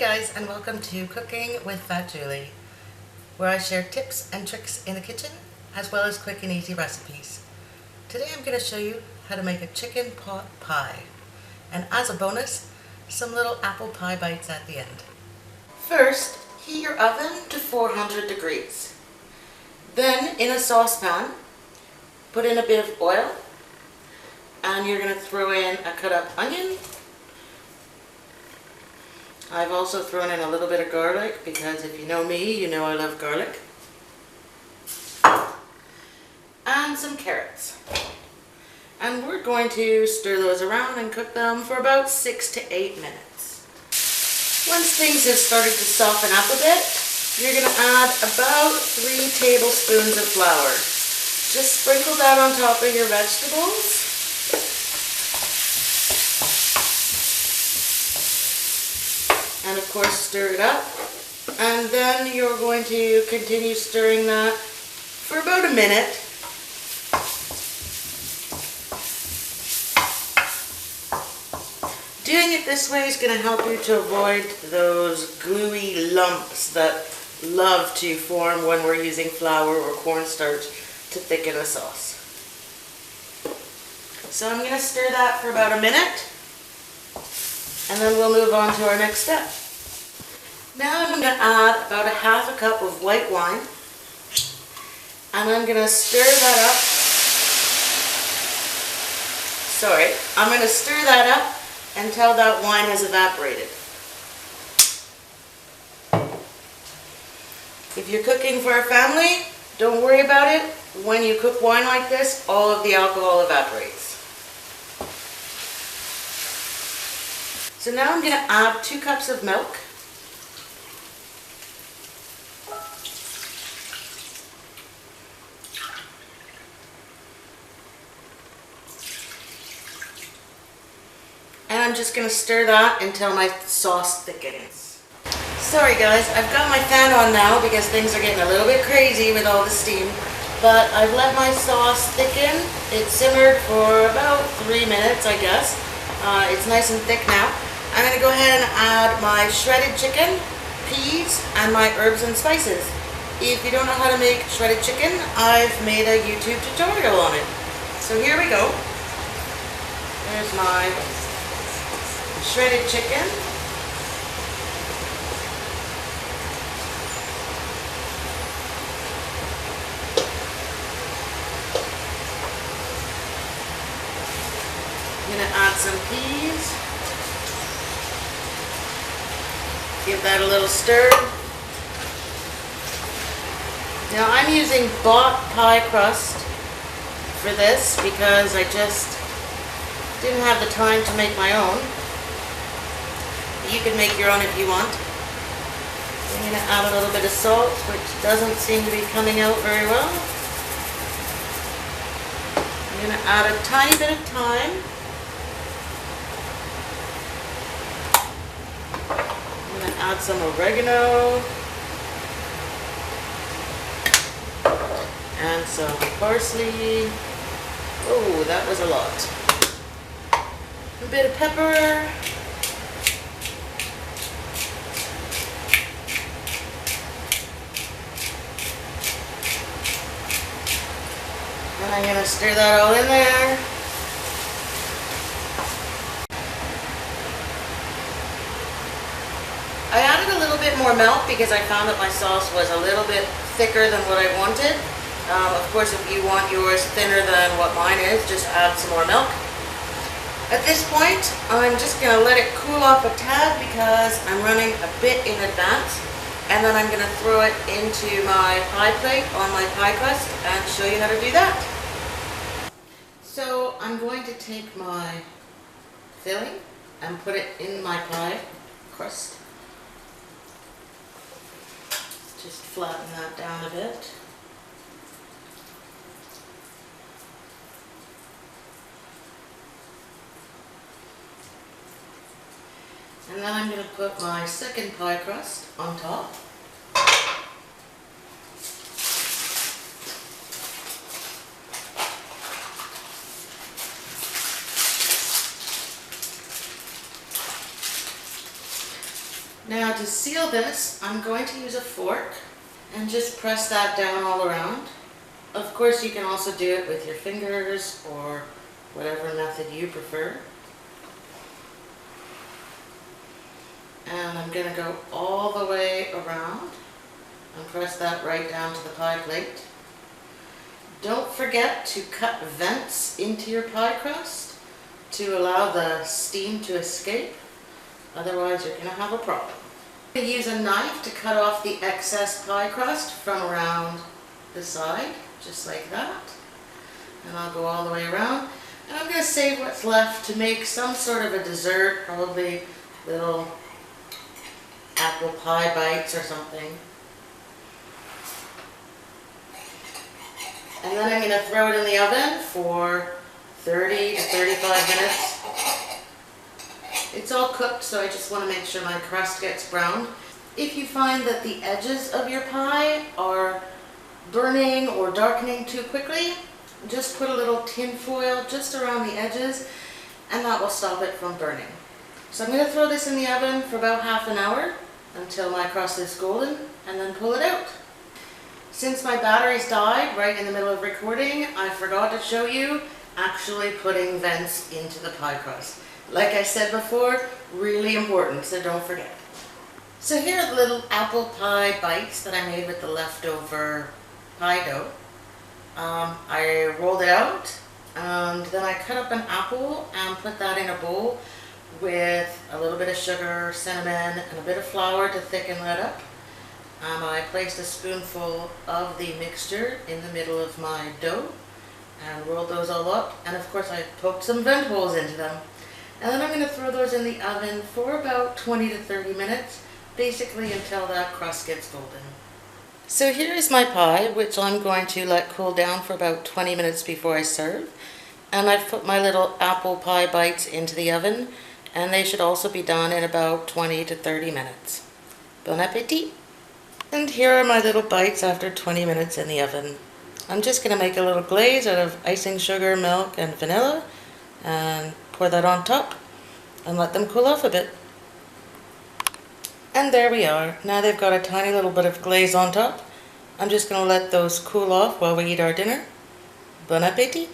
guys, and welcome to Cooking with Fat Julie, where I share tips and tricks in the kitchen as well as quick and easy recipes. Today I'm going to show you how to make a chicken pot pie, and as a bonus, some little apple pie bites at the end. First, heat your oven to 400 degrees. Then in a saucepan, put in a bit of oil, and you're going to throw in a cut up onion. I've also thrown in a little bit of garlic because if you know me, you know I love garlic. And some carrots. And we're going to stir those around and cook them for about 6 to 8 minutes. Once things have started to soften up a bit, you're going to add about 3 tablespoons of flour. Just sprinkle that on top of your vegetables. And of course stir it up, and then you're going to continue stirring that for about a minute. Doing it this way is going to help you to avoid those gluey lumps that love to form when we're using flour or cornstarch to thicken a sauce. So I'm going to stir that for about a minute, and then we'll move on to our next step. Now I'm going to add about a half a cup of white wine, and I'm going to stir that up. I'm going to stir that up until that wine has evaporated. If you're cooking for a family, don't worry about it. When you cook wine like this, all of the alcohol evaporates. So now I'm going to add 2 cups of milk. And I'm just going to stir that until my sauce thickens. Sorry guys, I've got my fan on now because things are getting a little bit crazy with all the steam. But I've let my sauce thicken. It simmered for about 3 minutes, I guess. It's nice and thick now. I'm going to go ahead and add my shredded chicken, peas, and my herbs and spices. If you don't know how to make shredded chicken, I've made a YouTube tutorial on it. So here we go. There's my shredded chicken. I'm going to add some peas. Give that a little stir. Now I'm using bought pie crust for this because I just didn't have the time to make my own. You can make your own if you want. I'm going to add a little bit of salt, which doesn't seem to be coming out very well. I'm going to add a tiny bit of thyme. Add some oregano and some parsley. Oh, that was a lot. A bit of pepper. And I'm going to stir that all in there. I added a little bit more milk because I found that my sauce was a little bit thicker than what I wanted. Of course, if you want yours thinner than what mine is, just add some more milk. At this point, I'm just going to let it cool off a tad because I'm running a bit in advance. And then I'm going to throw it into my pie plate on my pie crust and show you how to do that. So I'm going to take my filling and put it in my pie crust. Just flatten that down a bit. And then I'm going to put my second pie crust on top. Now to seal this, I'm going to use a fork and just press that down all around. Of course, you can also do it with your fingers or whatever method you prefer. And I'm going to go all the way around and press that right down to the pie plate. Don't forget to cut vents into your pie crust to allow the steam to escape. Otherwise, you're going to have a problem. I'm going to use a knife to cut off the excess pie crust from around the side, just like that. And I'll go all the way around. And I'm going to save what's left to make some sort of a dessert, probably little apple pie bites or something. And then I'm going to throw it in the oven for 30 to 35 minutes. It's all cooked, so I just want to make sure my crust gets browned. If you find that the edges of your pie are burning or darkening too quickly, just put a little tin foil just around the edges and that will stop it from burning. So I'm going to throw this in the oven for about half an hour until my crust is golden and then pull it out. Since my batteries died right in the middle of recording, I forgot to show you actually putting vents into the pie crust. Like I said before, really important, so don't forget. So here are the little apple pie bites that I made with the leftover pie dough. I rolled it out and then I cut up an apple and put that in a bowl with a little bit of sugar, cinnamon, and a bit of flour to thicken that up. I placed a spoonful of the mixture in the middle of my dough and rolled those all up, and of course I poked some vent holes into them. And then I'm going to throw those in the oven for about 20 to 30 minutes, basically until that crust gets golden. So here is my pie, which I'm going to let cool down for about 20 minutes before I serve. And I've put my little apple pie bites into the oven, and they should also be done in about 20 to 30 minutes. Bon appetit! And here are my little bites after 20 minutes in the oven. I'm just going to make a little glaze out of icing sugar, milk, and vanilla, and pour that on top and let them cool off a bit. And there we are. Now they've got a tiny little bit of glaze on top. I'm just going to let those cool off while we eat our dinner. Bon appetit!